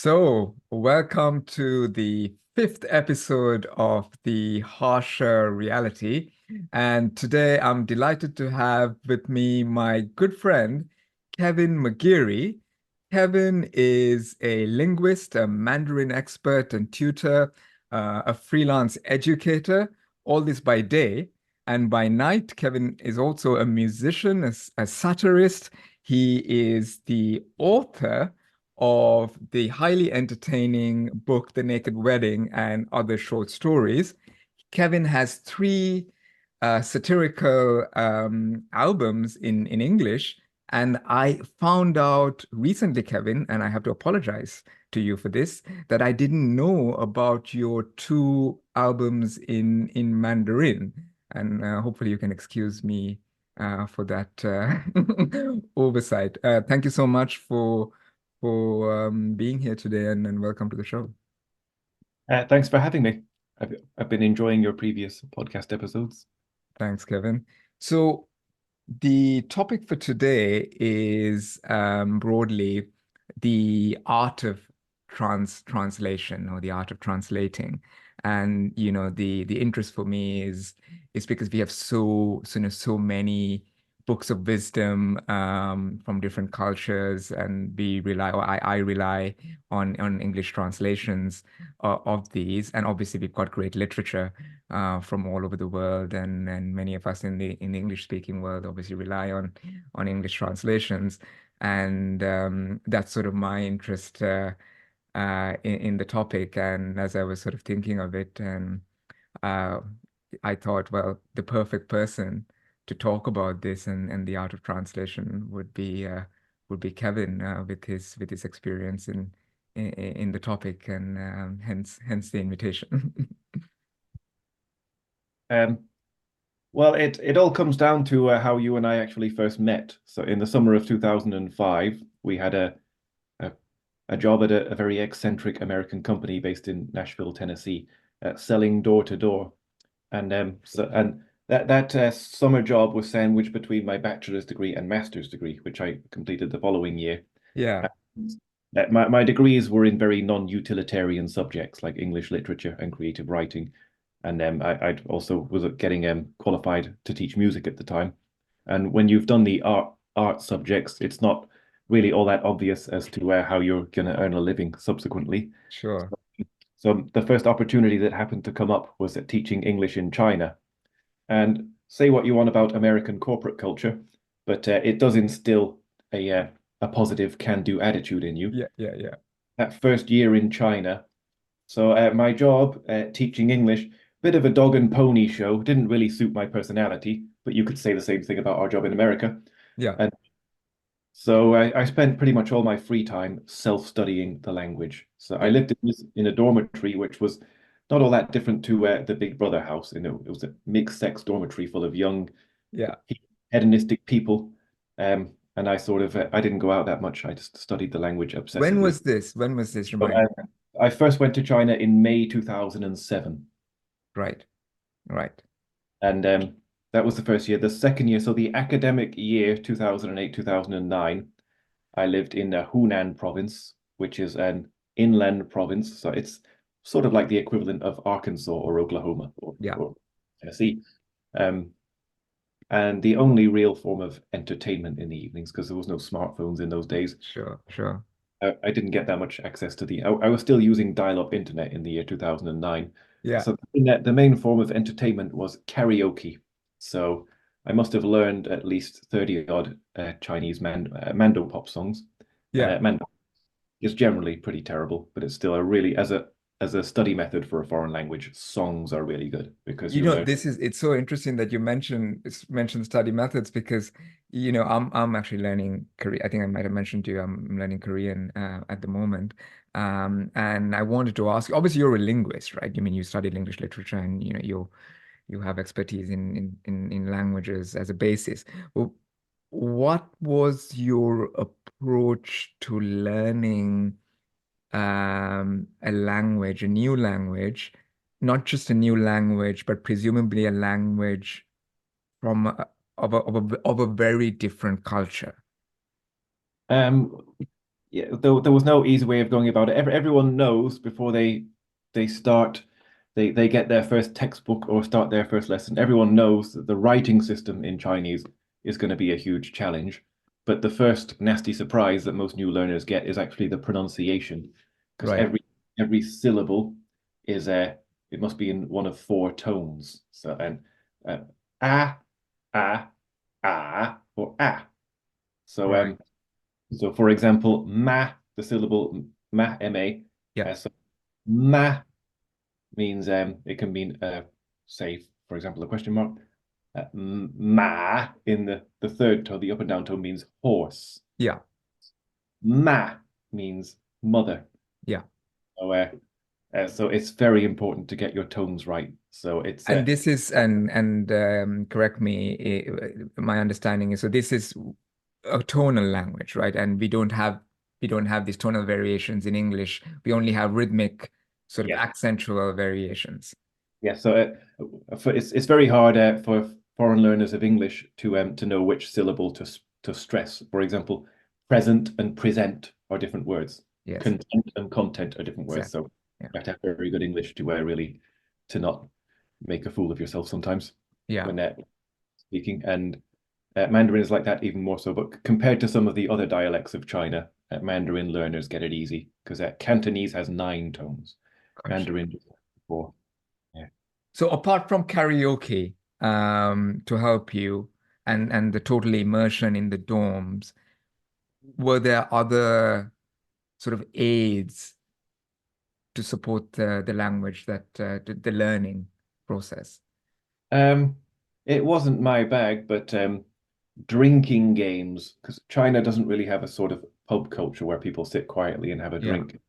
Welcome to the fifth episode of The Harsher Reality. And today I'm delighted to have with me my good friend, Kevin McGeary. Kevin is a linguist, a Mandarin expert and tutor, a freelance educator, all this by day. And by night, Kevin is also a musician, a satirist. He is the author of the highly entertaining book, The Naked Wedding, and other short stories. Kevin has three satirical albums in English. And I found out recently, Kevin, and I have to apologize to you for this, that I didn't know about your two albums in Mandarin. And hopefully you can excuse me for that oversight. Thank you so much for being here today and welcome to the show. Thanks for having me. I've been enjoying your previous podcast episodes. Thanks, Kevin. So the topic for today is broadly the art of translation or the art of translating. And the interest for me is because we have so many books of wisdom from different cultures, and I rely on English translations of these. And obviously we've got great literature from all over the world, and many of us in the English speaking world obviously rely on English translations, and that's sort of my interest in the topic. And as I was sort of thinking of it, and uh, I thought, well, the perfect person to talk about this and the art of translation would be Kevin with his experience in the topic, and hence the invitation. Um, well, it all comes down to how you and I actually first met. So in the summer of 2005, we had a, a job at a very eccentric American company based in Nashville, Tennessee, selling door to door. And that summer job was sandwiched between my bachelor's degree and master's degree, which I completed the following year. Yeah. My degrees were in very non-utilitarian subjects like English literature and creative writing. And I also was getting qualified to teach music at the time. And when you've done the art subjects, it's not really all that obvious as to how you're going to earn a living subsequently. Sure. So the first opportunity that happened to come up was at teaching English in China. And say what you want about American corporate culture, but it does instill a positive can-do attitude in you. Yeah. That first year in China, so my job teaching English, bit of a dog and pony show, didn't really suit my personality, but you could say the same thing about our job in America. Yeah. And so I spent pretty much all my free time self-studying the language. So I lived in a dormitory, which was not all that different to the Big Brother house. It was a mixed-sex dormitory full of young, Yeah. hedonistic people. And I didn't go out that much. I just studied the language When obsessively. was this? When was this? So, Remind me. I first went to China in May 2007. Right. Right. And that was the first year. The second year, so the academic year, 2008, 2009, I lived in the Hunan province, which is an inland province. So it's sort of like the equivalent of Arkansas or Oklahoma Yeah. or Tennessee. Um, and the only real form of entertainment in the evenings, because there was no smartphones in those days. Sure. I didn't get that much access to I was still using dial-up internet in the year 2009. Yeah. So the main form of entertainment was karaoke. So I must have learned at least 30 odd Chinese Mando pop songs. Yeah. Mando is generally pretty terrible, but it's still a really, as a study method for a foreign language, songs are really good because You you know, learn. it's so interesting that you mention study methods, because I'm actually learning Korean. I think I might have mentioned to you I'm learning Korean at the moment. And I wanted to ask you, obviously you're a linguist, right? I mean, you studied English literature, and you have expertise in languages as a basis. Well, what was your approach to learning a language, a new language, not just a new language, but presumably a language from of a very different culture? Um, yeah, there was no easy way of going about it. Everyone knows before they start, they get their first textbook or start their first lesson. Everyone knows that the writing system in Chinese is going to be a huge challenge. But the first nasty surprise that most new learners get is actually the pronunciation, because Right. every syllable is it must be in one of four tones. So and uh, ah, ah, ah, or ah. So Right. so, for example, ma, the syllable ma, ma. Yeah. So ma means it can mean say, for example, a question mark. Ma in the third tone, the up and down tone means horse. Yeah. Ma means mother. Yeah. So, so it's very important to get your tones right. So it's And this is and correct me, my understanding is so this is a tonal language, right? And we don't have these tonal variations in English. We only have rhythmic sort of yeah, accentual variations. yeah. So it's very hard for foreign learners of English to know which syllable to stress. For example, present and present are different words. Yes, Content and content are different words. exactly. So Yeah. you have to have very good English to really to not make a fool of yourself sometimes Yeah. when speaking. And Mandarin is like that even more so. But compared to some of the other dialects of China, Mandarin learners get it easy because Cantonese has 9 tones, Gotcha. Mandarin just has 4. Yeah. So apart from karaoke, to help you and the total immersion in the dorms, were there other sort of aids to support the language that the learning process? Um, it wasn't my bag, but drinking games, because China doesn't really have a sort of pub culture where people sit quietly and have a Yeah. drink.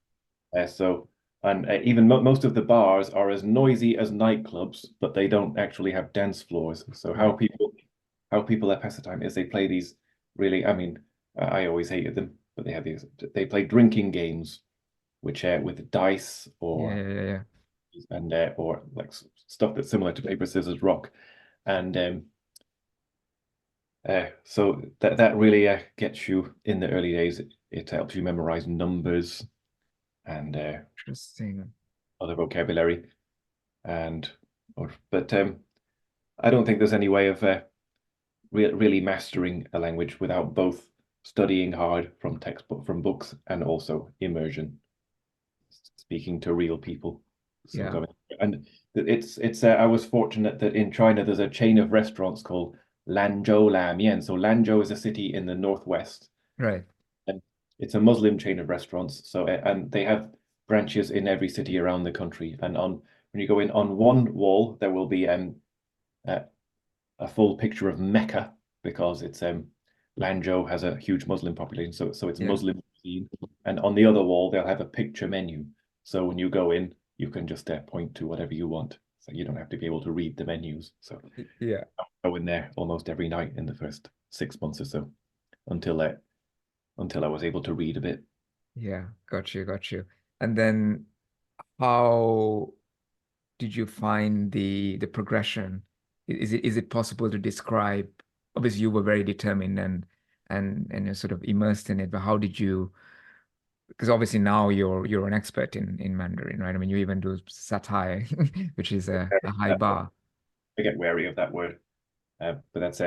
So, and even mo most of the bars are as noisy as nightclubs, but they don't actually have dance floors. So Right. how people pass the time is they play these really, I mean, I always hated them, but they play drinking games, which with dice Yeah, yeah, yeah, yeah. or like stuff that's similar to paper, scissors, rock. And so that really gets you in the early days. It helps you memorize numbers and Interesting. other vocabulary. And but I don't think there's any way of really mastering a language without both studying hard from textbook from books and also immersion, speaking to real people. So Yeah. going and it's I was fortunate that in China there's a chain of restaurants called Lanzhou La Mian. So Lanzhou is a city in the northwest, Right. and it's a Muslim chain of restaurants. So and they have branches in every city around the country. And on when you go in on one wall, there will be uh, a full picture of Mecca because it's Lanzhou has a huge Muslim population, so it's Yeah. Muslim cuisine. And on the other wall, they'll have a picture menu. So when you go in, you can just point to whatever you want. So you don't have to be able to read the menus. So Yeah. I go in there almost every night in the first 6 months or so until until I was able to read a bit. Yeah. Got you. Got you. And then how did you find the progression? Is it possible to describe? Obviously, you were very determined and you're sort of immersed in it, but how did you? Because obviously now you're an expert in Mandarin, right? I mean, you even do satire, which is a high bar. I get wary of that word, but that's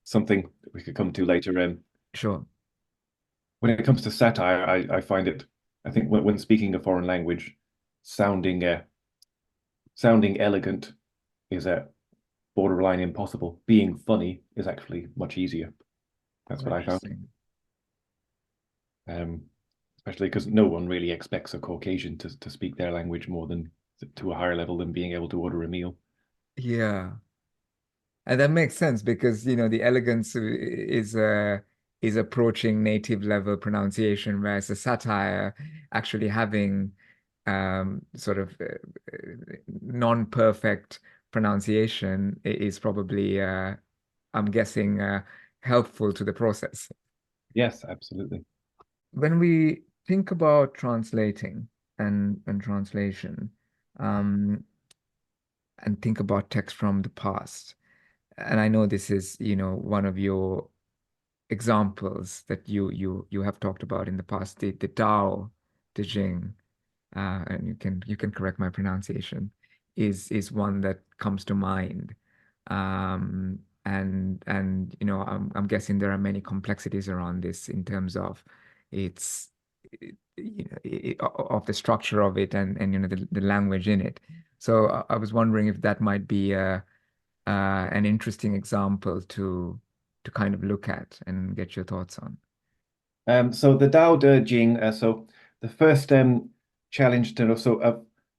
something we could come to later. Sure. When it comes to satire, I find it, I think when speaking a foreign language, sounding sounding elegant is borderline impossible. Being funny is actually much easier. That's Oh, what I found. interesting. Um, Especially because no one really expects a Caucasian to speak their language more than to a higher level than being able to order a meal. Yeah. And that makes sense because the elegance is approaching native level pronunciation, whereas the satire actually having sort of non-perfect pronunciation is probably I'm guessing helpful to the process. Yes, absolutely. When we think about translating and translation, um, and think about text from the past, and I know this is one of your examples that you have talked about in the past, the Tao Te Ching, and you can correct my pronunciation, is one that comes to mind. And I'm guessing there are many complexities around this in terms of its of the structure of it and the language in it. So I was wondering if that might be an interesting example to kind of look at and get your thoughts on. So the Tao Te Ching, so the first challenge to know,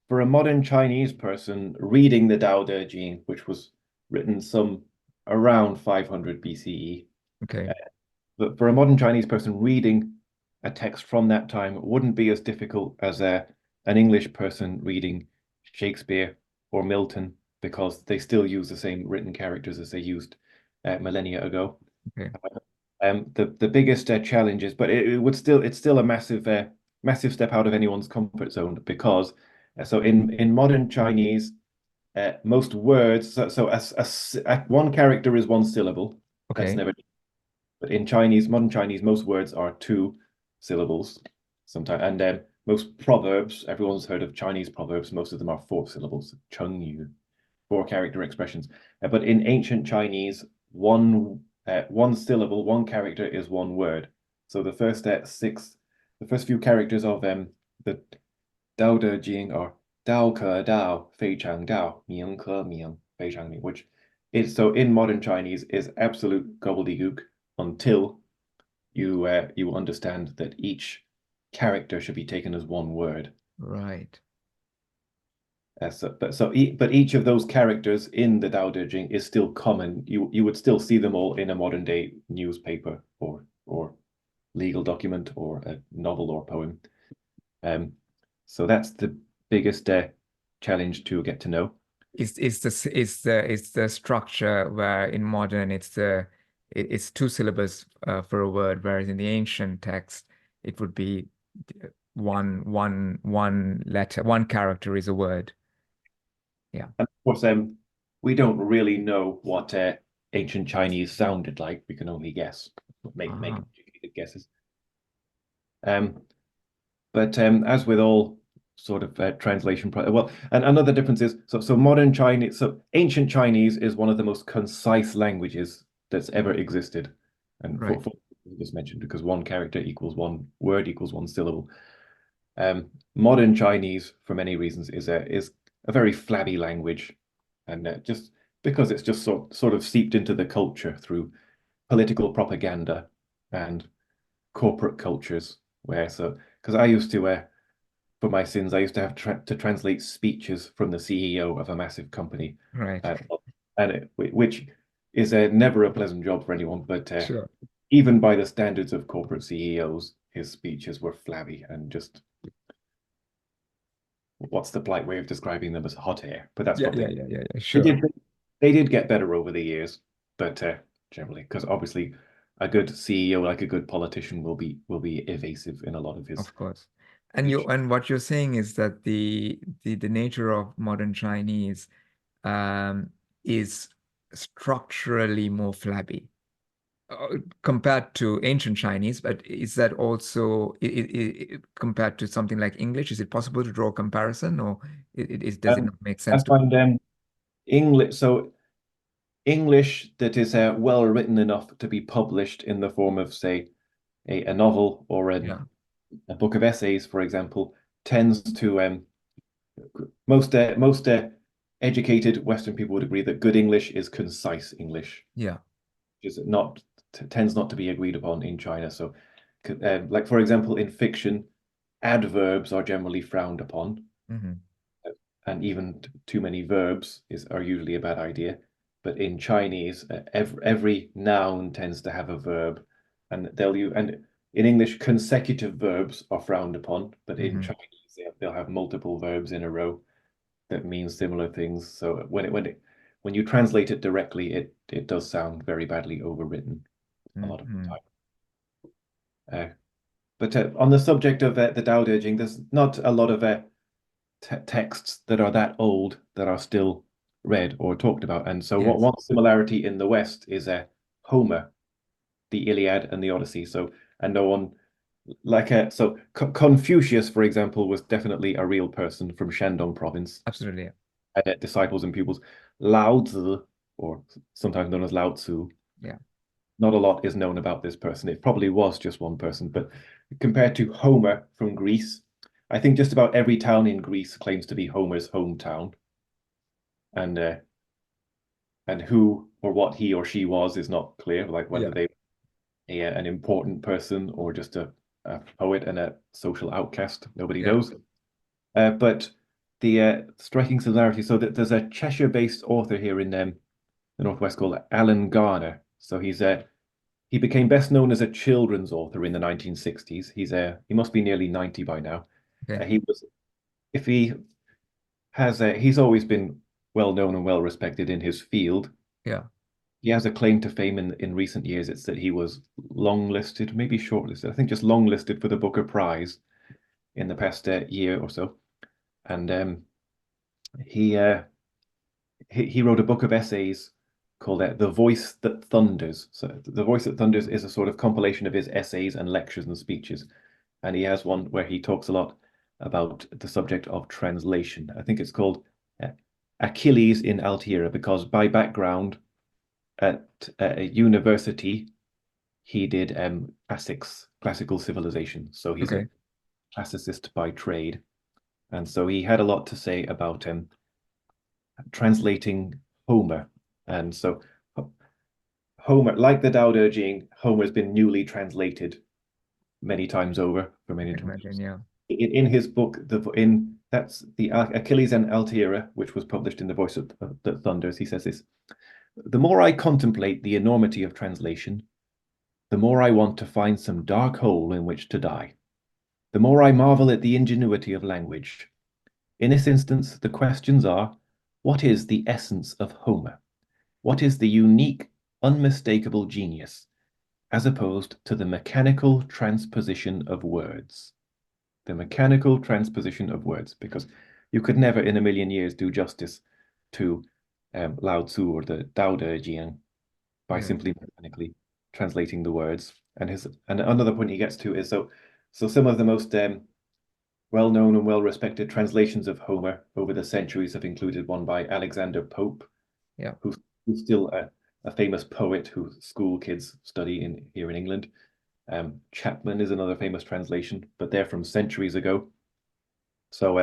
for a modern Chinese person reading the Tao Te Ching, which was written some around 500 BCE, Okay. but for a modern Chinese person reading a text from that time wouldn't be as difficult as an English person reading Shakespeare or Milton, because they still use the same written characters as they used millennia ago. Okay. The biggest challenge is, but it's still a massive step out of anyone's comfort zone, because so in modern Chinese, most words, one character is one syllable. That's Okay. never. But in Chinese, modern Chinese, most words are two syllables sometimes, and most proverbs, everyone's heard of Chinese proverbs, most of them are four syllables, chengyu, four character expressions. But in ancient Chinese, one syllable, one character is one word. So the first few characters of the Dao De Jing are Dao Ke Dao, Fei Chang Dao, Ming Ke Ming, Fei Chang Ming, which is, so in modern Chinese, is absolute gobbledygook until you understand that each character should be taken as one word. Right. But each of those characters in the Tao Te Ching is still common. You would still see them all in a modern day newspaper or legal document or a novel or poem. So that's the biggest challenge to get to know. Is the structure where in modern it's two syllables for a word, whereas in the ancient text it would be one letter, one character is a word. Yeah. And of course, we don't really know what ancient Chinese sounded like. We can only guess, make Ah, educated guesses. But as with all sort of translation, well, and another difference is, so modern Chinese, so ancient Chinese is one of the most concise languages that's ever existed, and right. for just mentioned, because one character equals one word equals one syllable. Modern Chinese, for many reasons, is a very flabby language, and just because it's just sort of seeped into the culture through political propaganda and corporate cultures, where so because I used to for my sins I used to have to translate speeches from the CEO of a massive company, Right. uh, which is never a pleasant job for anyone, but Sure. even by the standards of corporate CEOs, his speeches were flabby and just, what's the polite way of describing them, as hot air? But that's Yeah, what yeah, yeah, yeah, yeah. they Sure. did. They did get better over the years, but generally, because obviously, a good CEO, like a good politician, will be evasive in a lot of his Of course. speech. And what you're saying is that the nature of modern Chinese um, is structurally more flabby compared to ancient Chinese, but is that also compared to something like English? Is it possible to draw a comparison, or does it Um, not make I sense to? find English so English that is well written enough to be published in the form of, say, a novel or Yeah. a book of essays, for example, tends to most educated Western people would agree that good English is concise English, Yeah. which is not tends not to be agreed upon in China. So, like for example, in fiction, adverbs are generally frowned upon, Hmm. and even too many verbs are usually a bad idea. But in Chinese, every noun tends to have a verb, and in English, consecutive verbs are frowned upon, but in Hmm. Chinese, they'll have multiple verbs in a row that means similar things. So when you translate it directly, it does sound very badly overwritten a lot of the Hmm. time. But on the subject of the Tao Te Ching, there's not a lot of texts that are that old that are still read or talked about. And so Yes. one similarity in the West is Homer. the Iliad and the Odyssey. So, and no one so Confucius, for example, was definitely a real person from Shandong province. Absolutely. Had disciples and pupils. Lao Tzu, or sometimes known as Lao Tzu. Yeah. Not a lot is known about this person. It probably was just one person, but compared to Homer from Greece, I think just about every town in Greece claims to be Homer's hometown. And who or what he or she was is not clear, like whether Yeah. they an important person or just a poet and a social outcast. Nobody Yeah. knows. But the striking similarity, so that there's a Cheshire-based author here in the Northwest called Alan Garner. So he became best known as a children's author in the 1960s. He must be nearly 90 by now. Okay. He was if he has he's always been well known and well respected in his field. Yeah. He has a claim to fame in recent years. It's that he was long-listed, maybe shortlisted, I think just long-listed for the Booker Prize in the past year or so. And he he wrote a book of essays called The Voice That Thunders. So The Voice That Thunders is a sort of compilation of his essays and lectures and speeches. And he has one where he talks a lot about the subject of translation. I think it's called Achilles in Altamira, because by background at a university, he did classical civilization. So he's a Okay. classicist by trade. And so he had a lot to say about translating Homer. And so Homer, like the Tao Te Ching, Homer's been newly translated many times over for many I can imagine. times. Yeah. In his book, that's the Achilles and Altamira, which was published in The Voice that Thunders. He says this: the more I contemplate the enormity of translation, the more I want to find some dark hole in which to die. The more I marvel at the ingenuity of language. In this instance, the questions are: what is the essence of Homer? What is the unique, unmistakable genius, as opposed to the mechanical transposition of words? The mechanical transposition of words, because you could never in a million years do justice to Lao Tzu or the Tao Te Ching by Yeah. simply mechanically translating the words. And another point he gets to is so some of the most well-known and well-respected translations of Homer over the centuries have included one by Alexander Pope, Yeah. who's still a famous poet who school kids study here in England. Chapman is another famous translation, but they're from centuries ago. So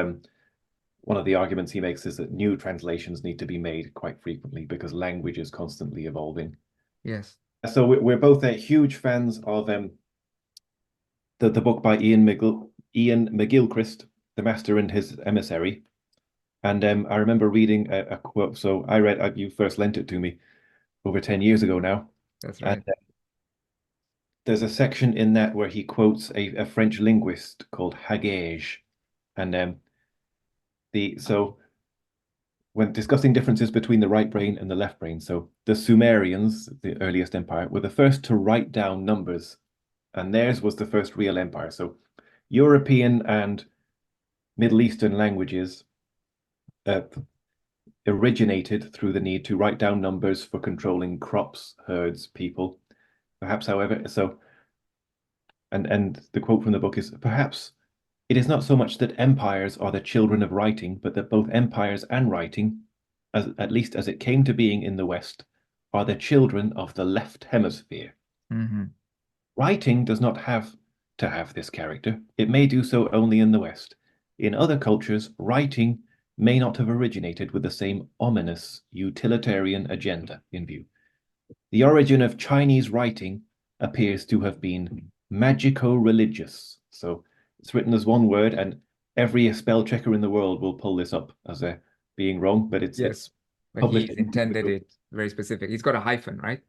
one of the arguments he makes is that new translations need to be made quite frequently because language is constantly evolving. Yes. So we're both huge fans of the book by Ian McGilchrist, The Master and His Emissary. And I remember reading a quote. So you first lent it to me over 10 years ago now. That's And right. there's a section in that where he quotes a French linguist called Hagege. And so when discussing differences between the right brain and the left brain, so the Sumerians, the earliest empire, were the first to write down numbers, and theirs was the first real empire. So European and Middle Eastern languages originated through the need to write down numbers for controlling crops, herds, people. Perhaps, however, and the quote from the book is, perhaps it is not so much that empires are the children of writing, but that both empires and writing, at least as it came to being in the West, are the children of the left hemisphere. Mm-hmm. Writing does not have to have this character. It may do so only in the West. In other cultures, writing may not have originated with the same ominous utilitarian agenda in view. The origin of Chinese writing appears to have been magico-religious. So it's written as one word, and every spell checker in the world will pull this up as being wrong, but Yes. it's But published he's intended it very specific. He's got a hyphen, right?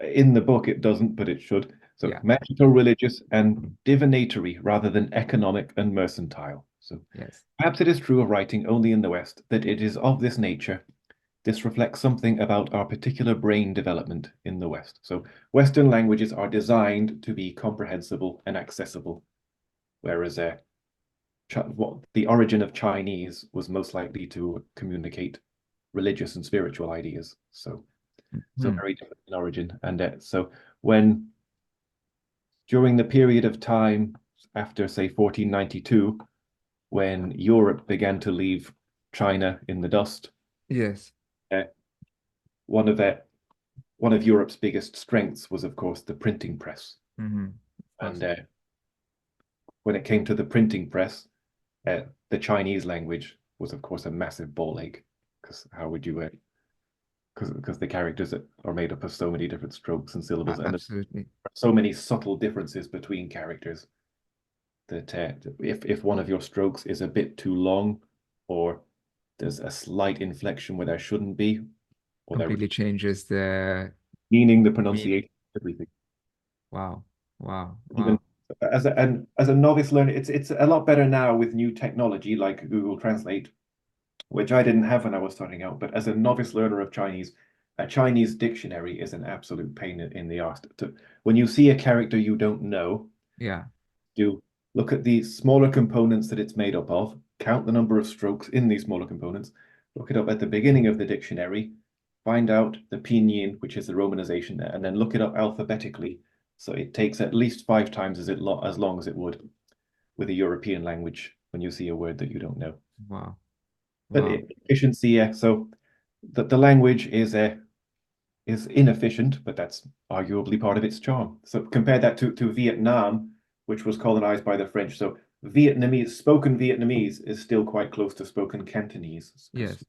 in the book. It doesn't, but it should. So Yeah. magico-religious and divinatory rather than economic and mercantile. So Yes. perhaps it is true of writing only in the West that it is of this nature. This reflects something about our particular brain development in the West. So Western languages are designed to be comprehensible and accessible, whereas the origin of Chinese was most likely to communicate religious and spiritual ideas. So So Hmm. very different in origin. And so when during the period of time after, say, 1492, when Europe began to leave China in the dust, Yes. uh, one of uh, one of Europe's biggest strengths was, of course, the printing press. Hmm. Of course. And when it came to the printing press, the Chinese language was, of course, a massive ball ache. Because how would you? Because the characters are made up of so many different strokes and syllables, and there's Absolutely. so many subtle differences between characters that if one of your strokes is a bit too long, or there's a slight inflection where there shouldn't be, or there Completely changes the meaning, the meaning. pronunciation, everything. Wow. Wow. Even Wow. as a novice learner, it's a lot better now with new technology like Google Translate, which I didn't have when I was starting out. But as a novice learner of Chinese, a Chinese dictionary is an absolute pain in the arse. When you see a character you don't know, Yeah. do look at the smaller components that it's made up of, count the number of strokes in these smaller components, look it up at the beginning of the dictionary, find out the pinyin, which is the romanization there, and then look it up alphabetically. So it takes at least 5 times as long as it would with a European language when you see a word that you don't know. Wow. But Wow. efficiency, yeah. So the language is inefficient, but that's arguably part of its charm. So compare that to Vietnam, which was colonized by the French. So spoken Vietnamese is still quite close to spoken Cantonese, because Yes.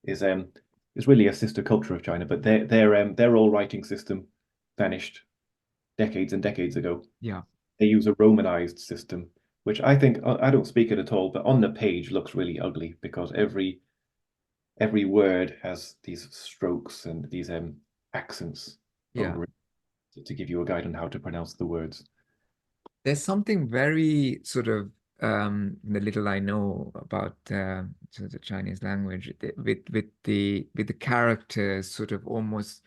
is um is really a sister culture of China, but their all writing system vanished decades and decades ago. Yeah. They use a Romanized system, which I think I don't speak it at all, but on the page looks really ugly because every word has these strokes and these accents Yeah. over it to give you a guide on how to pronounce the words. There's something very sort of the little I know about the Chinese language with the characters sort of almost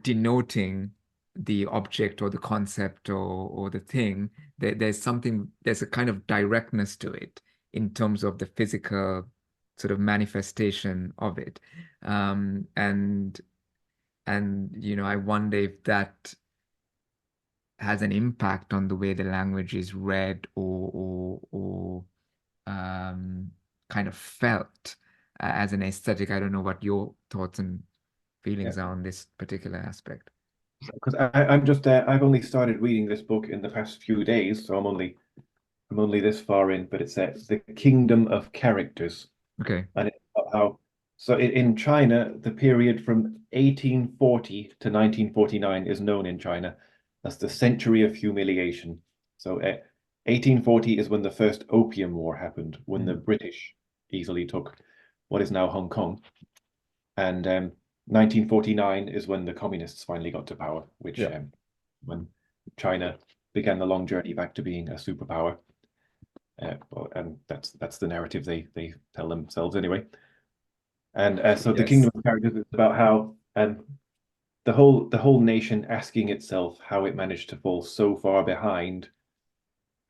denoting the object or the concept or the thing. There's a kind of directness to it in terms of the physical sort of manifestation of it. Um, and I wonder if that has an impact on the way the language is read or kind of felt as an aesthetic. I don't know what your thoughts and Yeah, feelings are on this particular aspect. because I'm just I've only started reading this book in the past few days, so I'm only this far in, but it's the Kingdom of Characters, Okay. and it's about how so in China the period from 1840 to 1949 is known in China as the Century of Humiliation. So 1840 is when the first Opium War happened, when the Mm. British easily took what is now Hong Kong. And 1949 is when the communists finally got to power, which Yeah. when China began the long journey back to being a superpower. And that's the narrative they tell themselves anyway. And so the Yes. Kingdom of Characters is about how the whole nation asking itself how it managed to fall so far behind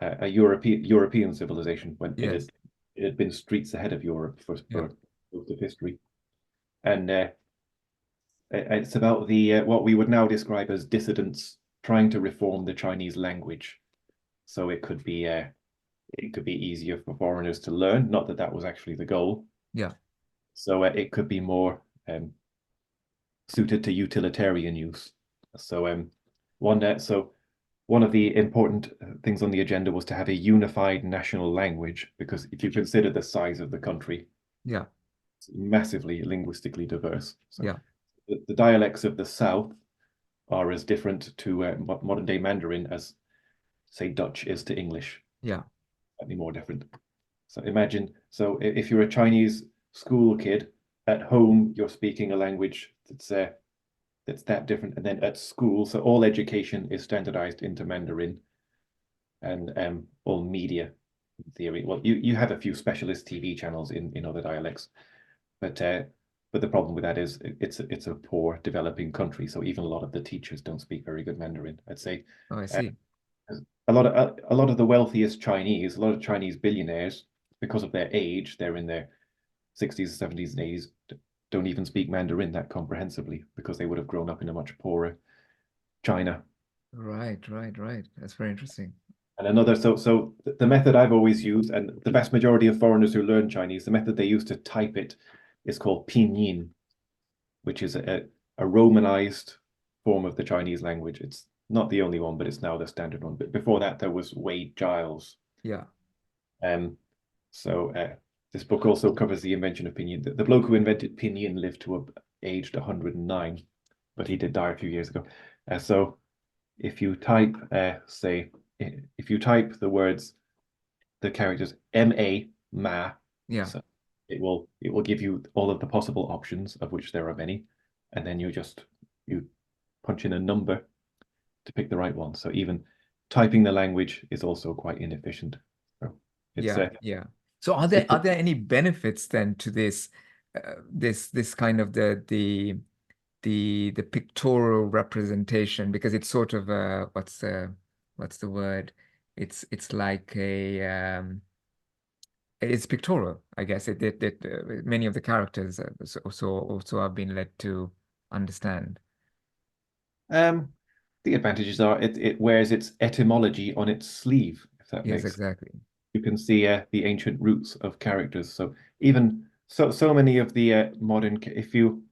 a European civilization when Yes. it had been streets ahead of Europe Yeah. for most of history. And it's about the what we would now describe as dissidents trying to reform the Chinese language, so it could be easier for foreigners to learn. Not that that was actually the goal. Yeah. So it could be more suited to utilitarian use. So one of the important things on the agenda was to have a unified national language, because if you consider the size of the country, Yeah. it's massively linguistically diverse. So Yeah. the dialects of the South are as different to modern day Mandarin as, say, Dutch is to English, Yeah. slightly more different. So imagine, so if you're a Chinese school kid, at home you're speaking a language that's that different, and then at school, so all education is standardized into Mandarin, and all media, in theory. Well, you have a few specialist TV channels in other dialects, but the problem with that is it's a poor developing country, so even a lot of the teachers don't speak very good Mandarin. I'd say Oh, I uh, see. a lot of the wealthiest Chinese, a lot of Chinese billionaires, because of their age, they're in their 60s, 70s, and 80s. don't even speak Mandarin that comprehensively because they would have grown up in a much poorer China. Right, right, right. That's very interesting. And another, so the method I've always used, and the vast majority of foreigners who learn Chinese, the method they use to type it is called pinyin, which is a romanized form of the Chinese language. It's not the only one, but it's now the standard one. But before that, there was Wade Giles. Yeah. So this book also covers the invention of pinyin. The bloke who invented pinyin lived to aged 109, but he did die a few years ago. So if you type, say, if you type the words, the characters M-A, ma, Yeah. so it will give you all of the possible options, of which there are many, and then you punch in a number to pick the right one. So even typing the language is also quite inefficient. So it's Yeah. So are there any benefits then to this this kind of the pictorial representation, because it's sort of what's the word? It's like a it's pictorial, I guess. Many of the characters also have been led to understand. The advantages are it wears its etymology on its sleeve, if that Yes, makes exactly. you can see the ancient roots of characters. So even so many of the modern if you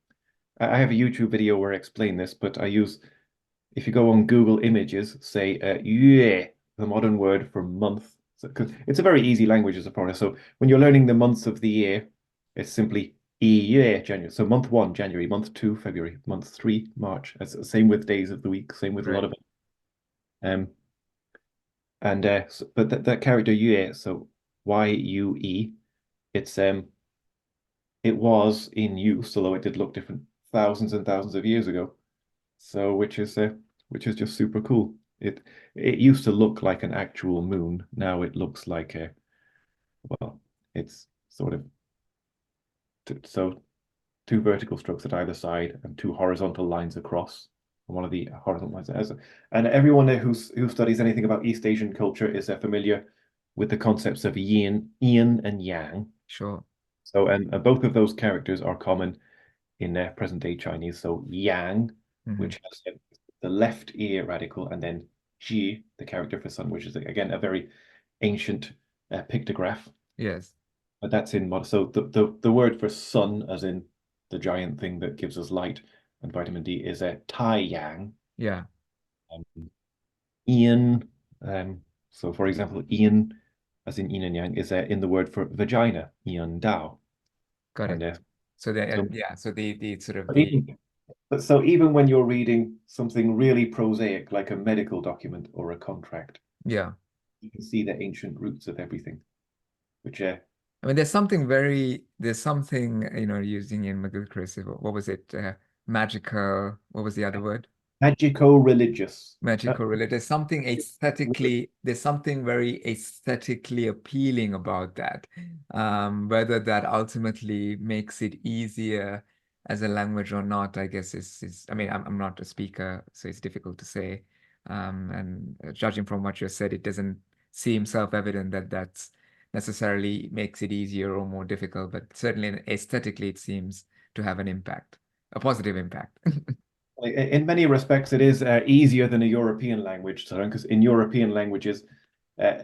I have a YouTube video where I explain this, but if you go on Google Images, say yue, the modern word for month, because it's a very easy language as a foreigner. So when you're learning the months of the year, it's simply yue, January. So month 1, January, month 2, February, month 3, March. It's the same with days of the week, same with a lot Right. of it. But that character yue, so Y-U-E, it was in use, although it did look different thousands and thousands of years ago. So which is just super cool. It used to look like an actual moon. Now it looks like well, it's sort of so two vertical strokes at either side and two horizontal lines across. And one of the horizontal lines and everyone who studies anything about East Asian culture is familiar with the concepts of yin and yang. Sure. So and both of those characters are common in present day Chinese. So yang, which has the left ear radical, and then ji, the character for sun, which is again a very ancient pictograph. Yes. But that's in mod. So the word for sun, as in the giant thing that gives us light and vitamin D, is a tai yang. Yeah. Ian. So for example, Ian, as in yin and yang, is in the word for vagina, Ian Dao. Got it. And So so, so the sort of but the even when you're reading something really prosaic, like a medical document or a contract, yeah. you can see the ancient roots of everything, which I mean, there's something, using in McGeary, what was it? Magical, what was the other word? magico-religious. Magical relate. There's something very aesthetically appealing about that. Whether that ultimately makes it easier as a language or not, I guess I mean, I'm not a speaker, so it's difficult to say. And judging from what you said, it doesn't seem self-evident that that's necessarily makes it easier or more difficult, but certainly aesthetically, it seems to have an impact, a positive impact. In many respects, it is easier than a European language to learn, because in European languages, uh,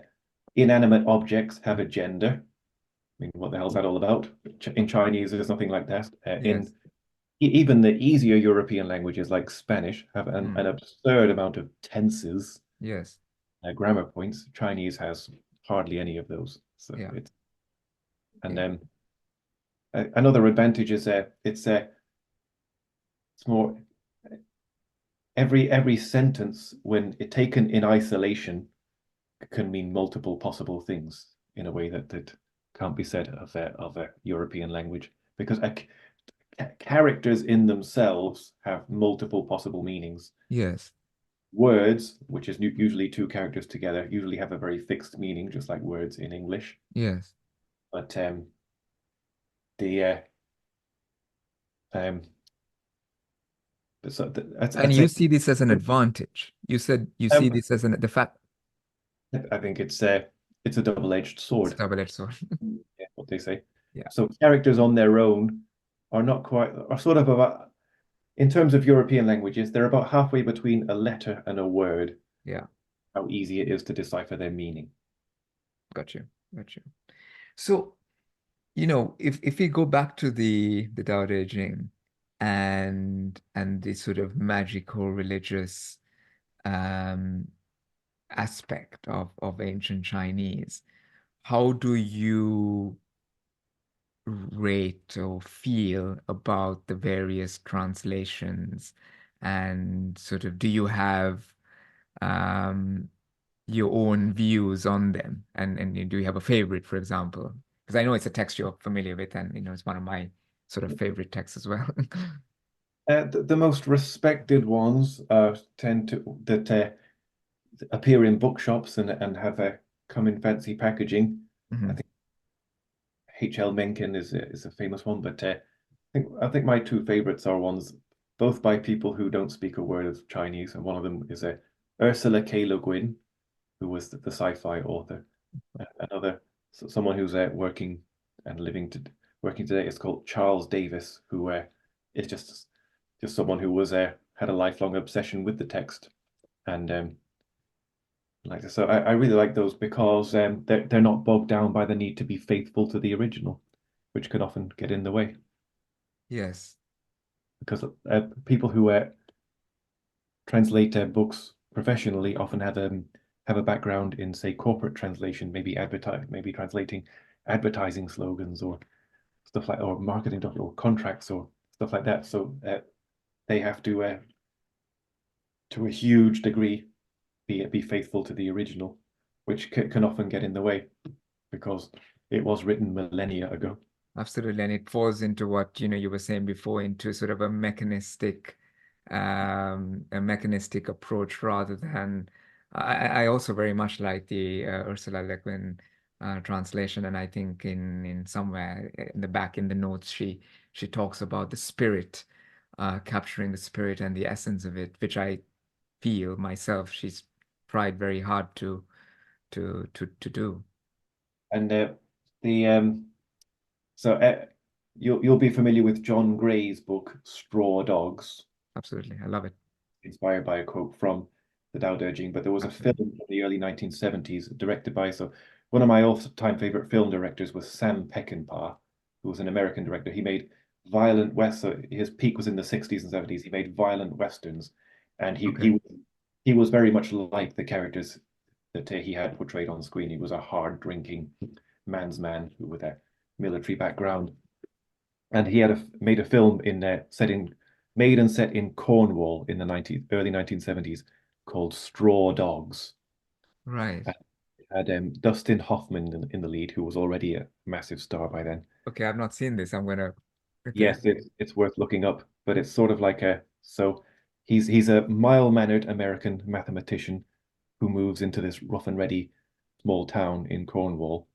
inanimate objects have a gender. I mean, what the hell is that all about? In Chinese, there's nothing like that. Yes. Even the easier European languages like Spanish have an Mm. absurd amount of tenses, Yes. grammar points. Chinese has hardly any of those. So Yeah. and Yeah. another advantage is it's more every sentence when it taken in isolation can mean multiple possible things in a way that can't be said of a European language, because characters in themselves have multiple possible meanings. Yes. Words, which is usually two characters together, usually have a very fixed meaning, just like words in English. Yes. But the um, so And I'd you say see this as an advantage. You said you see um, this as the fact I think it's a double-edged it's a sword. double-edged sword. Yeah, what they say. Yeah. So characters on their own are not quite, are sort of about, in terms of European languages, they're about halfway between a letter and a word, Yeah, how easy it is to decipher their meaning. got you. Got you. So, if we go back to the Tao Te Ching and the sort of magical religious um aspect of ancient Chinese, how do you rate or feel about the various translations? And sort of, do you have um, your own views on them? And do you have a favorite, for example? Because I know it's a text you're familiar with, and it's one of my sort of favorite texts as well. The most respected ones tend to that appear in bookshops and have come in fancy packaging. I Mhm. think H.L. Mencken is a famous one, but I think my two favorites are ones both by people who don't speak a word of Chinese, and one of them is Ursula Le Guin, who was the sci-fi author. Another someone who's working and working today is called Charles Davis, who is just someone who was had a lifelong obsession with the text, and like so I really like those because they're not bogged down by the need to be faithful to the original, which can often get in the way Yes. because people who translate books professionally often have a background in, say, corporate translation, maybe translating advertising slogans or stuff like, or marketing or contracts or stuff like that. So they have to a huge degree, be faithful to the original, which can often get in the way because it was written millennia ago. Absolutely. And it falls into what, you were saying before, into sort of a mechanistic approach rather than I also very much like the Ursula Le Guin translation. And I think in somewhere in the back in the notes, she talks about the spirit, capturing the spirit and the essence of it, which I feel myself she's tried very hard to do. And the so you'll be familiar with John Gray's book Straw Dogs, Absolutely. I love it. inspired by a quote from the Tao Te Ching. But there was a film Absolutely. from the early 1970s directed by one of my all-time favorite film directors was Sam Peckinpah, who was an American director. He made violent west. So his peak was in the 60s and 70s. He made violent westerns, and Okay. he was very much like the characters that he had portrayed on screen. He was a hard drinking man's man with a military background, and he had made a film in made and set in Cornwall in the early 1970s called Straw Dogs. Right. It had Dustin Hoffman in the lead, who was already a massive star by then. Okay, I've not seen this. I'm gonna okay. Yes, it's worth looking up, but it's sort of like he's a mild-mannered American mathematician who moves into this rough and ready small town in Cornwall,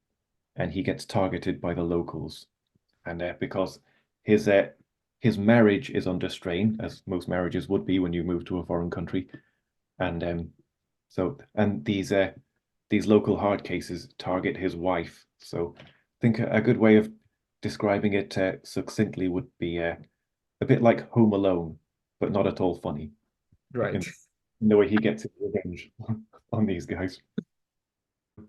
and he gets targeted by the locals. And because his uh, his marriage is under strain, as most marriages would be when you move to a foreign country, and these local hard cases target his wife. So I think a good way of describing it succinctly would be a bit like Home Alone, but not at all funny Right. in the way he gets his revenge on these guys.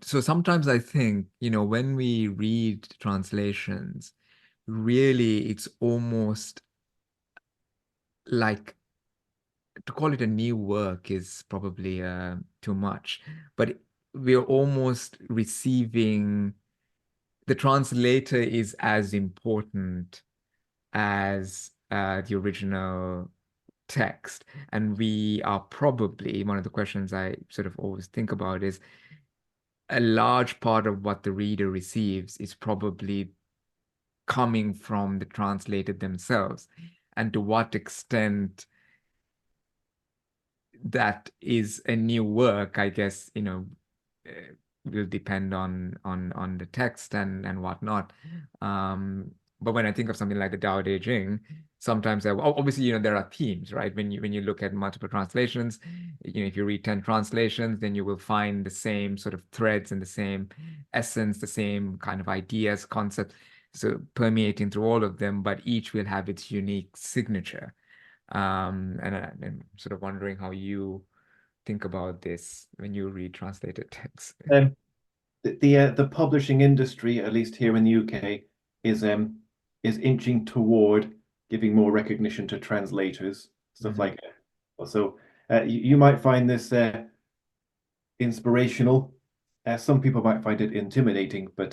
So sometimes I think, when we read translations, really it's almost like to call it a new work is probably too much, but we're almost receiving the translator is as important as the original text. And we are probably, one of the questions I sort of always think about is a large part of what the reader receives is probably coming from the translator themselves. And to what extent that is a new work, I guess, will depend on the text and whatnot. But when I think of something like the Tao Te Ching, sometimes obviously, there are themes, right? When you look at multiple translations, if you read 10 translations, then you will find the same sort of threads and the same essence, the same kind of ideas, concepts. so permeating through all of them, but each will have its unique signature. And I'm sort of wondering how you think about this when you read translated text. Um, the publishing industry, at least here in the UK, is inching toward giving more recognition to translators, stuff like that. So you might find this inspirational. Some people might find it intimidating, but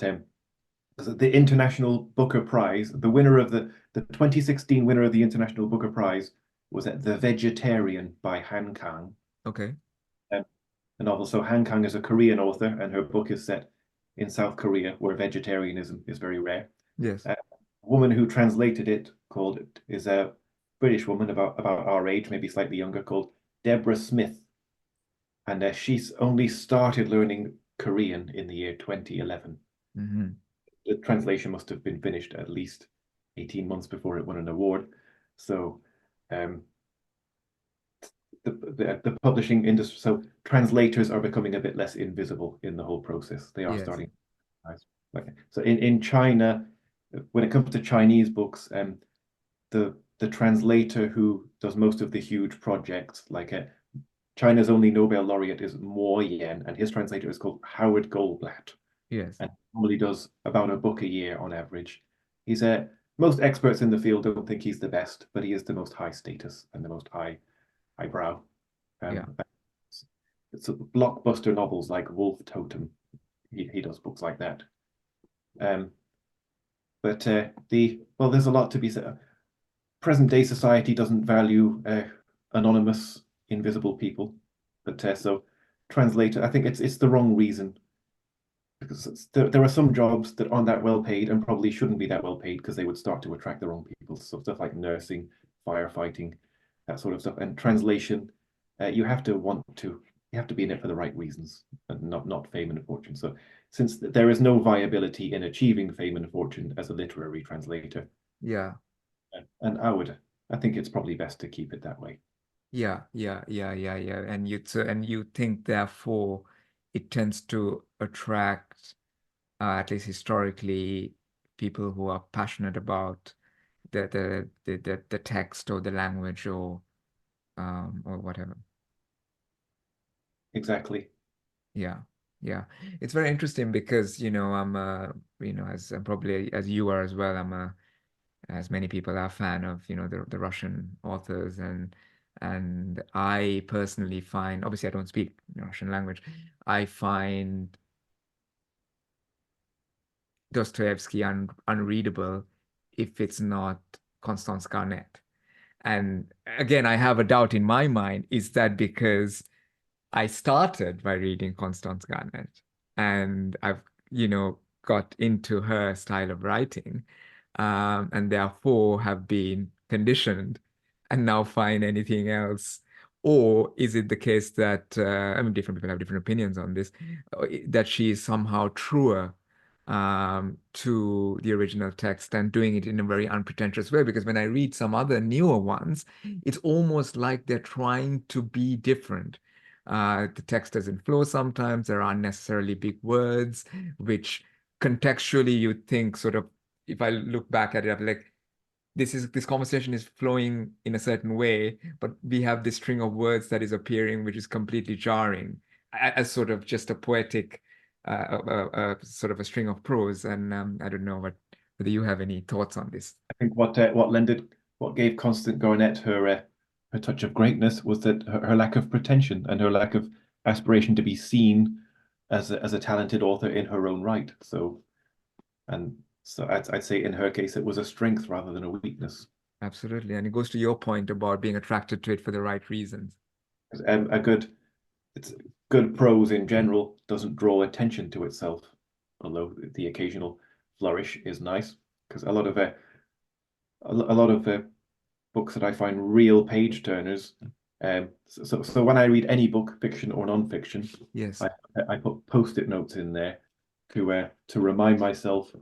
the International Booker Prize, the winner of the 2016 winner of the International Booker Prize was The Vegetarian by Han Kang. Okay. A novel. So Han Kang is a Korean author, and her book is set in South Korea, where vegetarianism is very rare. Yes. A woman who translated it is a British woman about our age, maybe slightly younger, called Deborah Smith, and she's only started learning Korean in the year 2011. The translation must have been finished at least 18 months before it won an award. So the publishing industry, so translators are becoming a bit less invisible in the whole process. They are starting. So in China, when it comes to Chinese books, the translator who does most of the huge projects, like China's only Nobel laureate is Mo Yan, and his translator is called Howard Goldblatt. Yes. And normally does about a book a year on average. He's most experts in the field don't think he's the best, but he is the most high status and the most highbrow. It's blockbuster novels like Wolf Totem. He does books like that. But there's a lot to be said. Present day society doesn't value anonymous, invisible people. But so translator, I think it's the wrong reason. Because there are some jobs that aren't that well paid and probably shouldn't be that well paid because they would start to attract the wrong people. So stuff like nursing, firefighting, that sort of stuff. And translation, you have to be in it for the right reasons and not fame and fortune. So since there is no viability in achieving fame and fortune as a literary translator, and I think it's probably best to keep it that way. Yeah. And you think therefore it tends to attract, at least historically, people who are passionate about the text or the language or whatever. Exactly. Yeah. It's very interesting because, I'm as probably as you are as well, as many people are a fan of, the Russian authors, and I personally find, obviously I don't speak Russian language, I find Dostoevsky unreadable if it's not Constance Garnett. And again, I have a doubt in my mind, is that because I started by reading Constance Garnett and I've, got into her style of writing, and therefore have been conditioned and now find anything else? Or is it the case that, different people have different opinions on this, that she is somehow truer to the original text and doing it in a very unpretentious way? Because when I read some other newer ones, it's almost like they're trying to be different. The text doesn't flow sometimes. There are unnecessarily big words, which contextually you think sort of, if I look back at it, I'm like, this conversation is flowing in a certain way, but we have this string of words that is appearing, which is completely jarring, as sort of just a poetic, sort of a string of prose. And I don't know whether you have any thoughts on this. I think what gave Constance Garnett her touch of greatness was that her lack of pretension and her lack of aspiration to be seen as a talented author in her own right. So I'd say in her case it was a strength rather than a weakness. Absolutely, and it goes to your point about being attracted to it for the right reasons. It's good prose in general doesn't draw attention to itself, although the occasional flourish is nice. Because a lot of books that I find real page turners. So when I read any book, fiction or non-fiction, yes, I put post-it notes in there to remind myself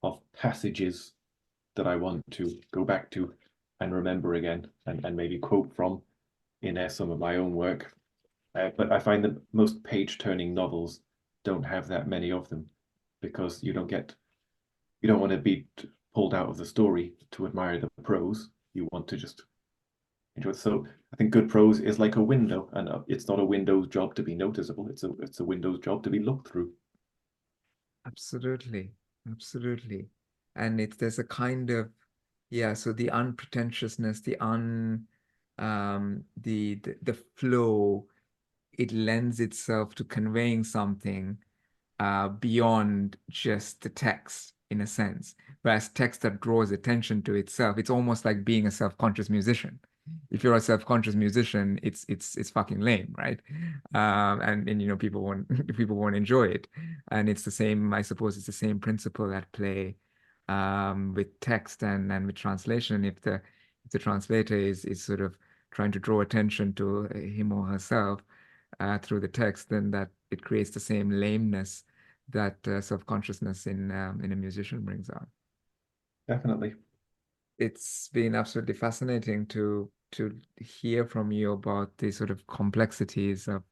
of passages that I want to go back to and remember again, and maybe quote from in some of my own work. But I find that most page-turning novels don't have that many of them because you don't get you don't want to be pulled out of the story to admire the prose. You want to just enjoy it. So I think good prose is like a window, and it's not a window's job to be noticeable. It's a window's job to be looked through. Absolutely. Absolutely. And there's a kind of, yeah, so the unpretentiousness, the flow, it lends itself to conveying something beyond just the text in a sense. Whereas text that draws attention to itself, it's almost like being a self-conscious musician. If you're a self-conscious musician, it's fucking lame, right? And you know people won't people won't enjoy it. And it's the same, I suppose it's the same principle at play with text and with translation. If the translator is sort of trying to draw attention to him or herself through the text, then that it creates the same lameness that self-consciousness in a musician brings out. Definitely. It's been absolutely fascinating to hear from you about the sort of complexities of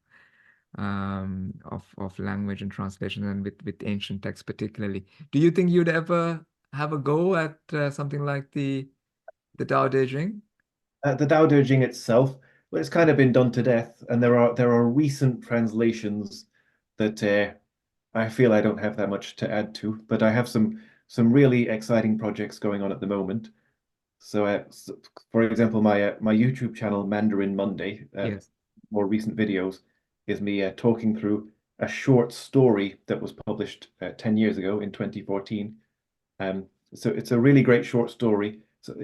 language and translation and with ancient texts particularly. Do you think you'd ever have a go at something like the Tao Te Ching? The Tao Te Ching itself, well, it's kind of been done to death, and there are recent translations that I feel I don't have that much to add to, but I have some really exciting projects going on at the moment. So for example, my YouTube channel Mandarin Monday, Yes. more recent videos, is me talking through a short story that was published 10 years ago in 2014. So it's a really great short story.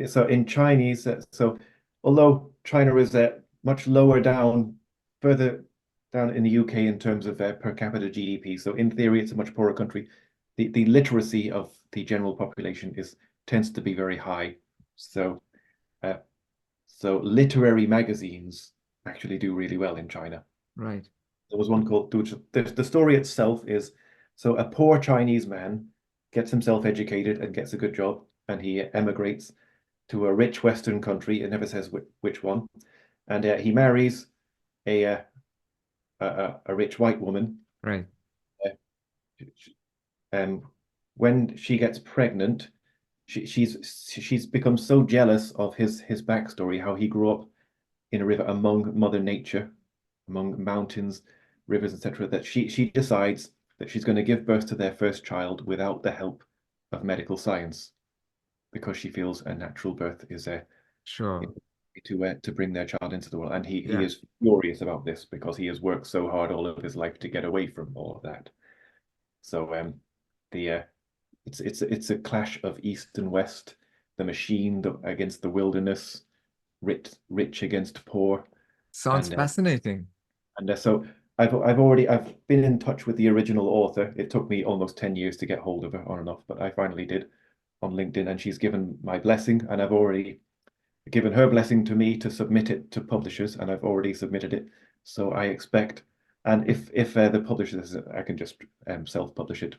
So in Chinese, so although China is much lower down, further down in the UK in terms of per capita GDP, so in theory it's a much poorer country. The literacy of the general population tends to be very high. So uh, so literary magazines actually do really well in China. Right. There was one called the story itself is so a poor Chinese man gets himself educated and gets a good job, and he emigrates to a rich Western country. It never says which one, and he marries a, uh, a rich white woman. Right. Uh, when she gets pregnant, she's become so jealous of his backstory, how he grew up in a river among Mother Nature, among mountains, rivers, etc., that she decides that she's going to give birth to their first child without the help of medical science, because she feels a natural birth is a Sure. to bring their child into the world, and he Yeah. is furious about this because he has worked so hard all of his life to get away from all of that. So the it's a clash of East and West, the machine against the wilderness, rich against poor, Sounds and fascinating. so I've been in touch with the original author. It took me almost 10 years to get hold of her on and off, but I finally did on LinkedIn, and she's given my blessing, and I've already given her blessing to me to submit it to publishers, and I've already submitted it. So I expect, and if the publishers, I can just self-publish it.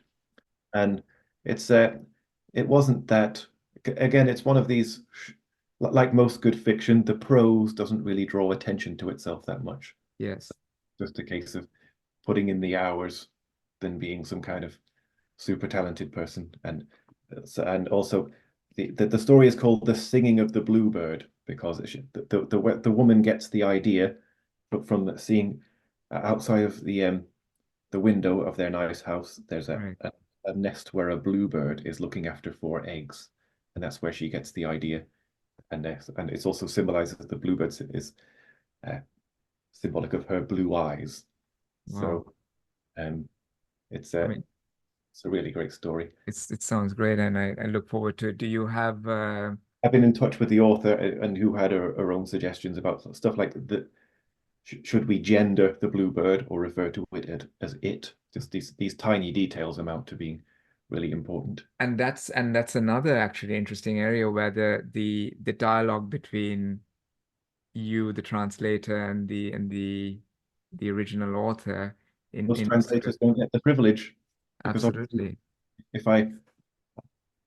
And it's it wasn't that, again, it's one of these, like most good fiction, the prose doesn't really draw attention to itself that much. Yes. Just a case of putting in the hours than being some kind of super talented person. And also the story is called The Singing of the Bluebird because the woman gets the idea from seeing outside of the window of their nice house. There's Right. a nest where a bluebird is looking after four eggs, and that's where she gets the idea. And it's also symbolizes the bluebird is uh, symbolic of her blue eyes. Wow. So um, it's I a mean, it's a really great story. it sounds great, and I look forward to it. Do you have I've been in touch with the author and who had her own suggestions about stuff like the should we gender the bluebird or refer to it as it? Just these tiny details amount to being really important. and that's another actually interesting area where the dialogue between you, the translator, and the original author Most in sort of translators don't get the privilege because obviously absolutely. if I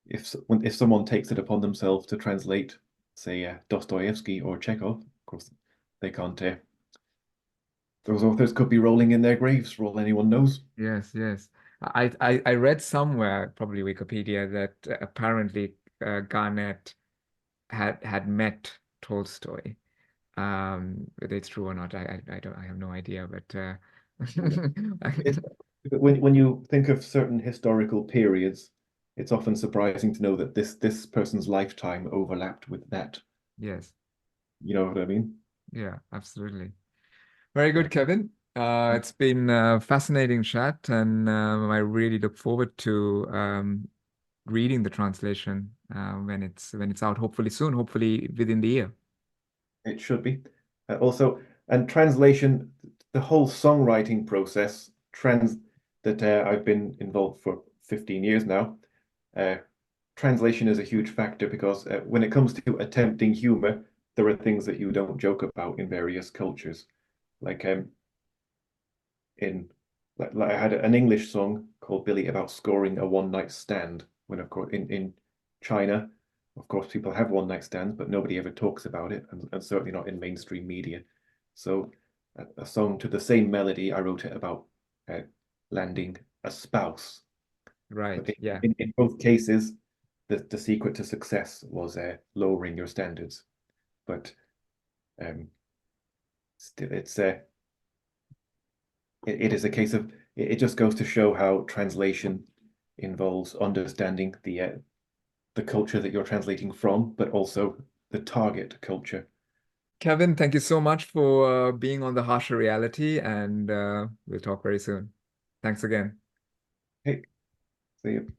if someone takes it upon themselves to translate, say, Dostoevsky or Chekhov, of course, they can't. Those authors could be rolling in their graves for all anyone knows. Yes, yes. I read somewhere, probably Wikipedia, that apparently Garnett had met Tolstoy. Whether it's true or not, I don't, I have no idea, but It's, when you think of certain historical periods, it's often surprising to know that this person's lifetime overlapped with that. yes, You know what I mean? yeah, absolutely. Very Yeah. good, Kevin. It's been a fascinating chat, and I really look forward to reading the translation when it's out, hopefully soon, hopefully within the year. It should be. Also, and translation, the whole songwriting process, that I've been involved for 15 years now. Uh, Translation is a huge factor because when it comes to attempting humor, there are things that you don't joke about in various cultures. Like in like I had an English song called Billy about scoring a one night stand. When of course in China, of course, people have one night stands, but nobody ever talks about it, and certainly not in mainstream media. So a song to the same melody, I wrote it about uh, landing a spouse. Right. But Yeah. in both cases, the secret to success was lowering your standards. But um, still, it is a case of it just goes to show how translation involves understanding the culture that you're translating from, but also the target culture. Kevin, thank you so much for being on the Harsher Reality, and we'll talk very soon. Thanks again. Hey, see you.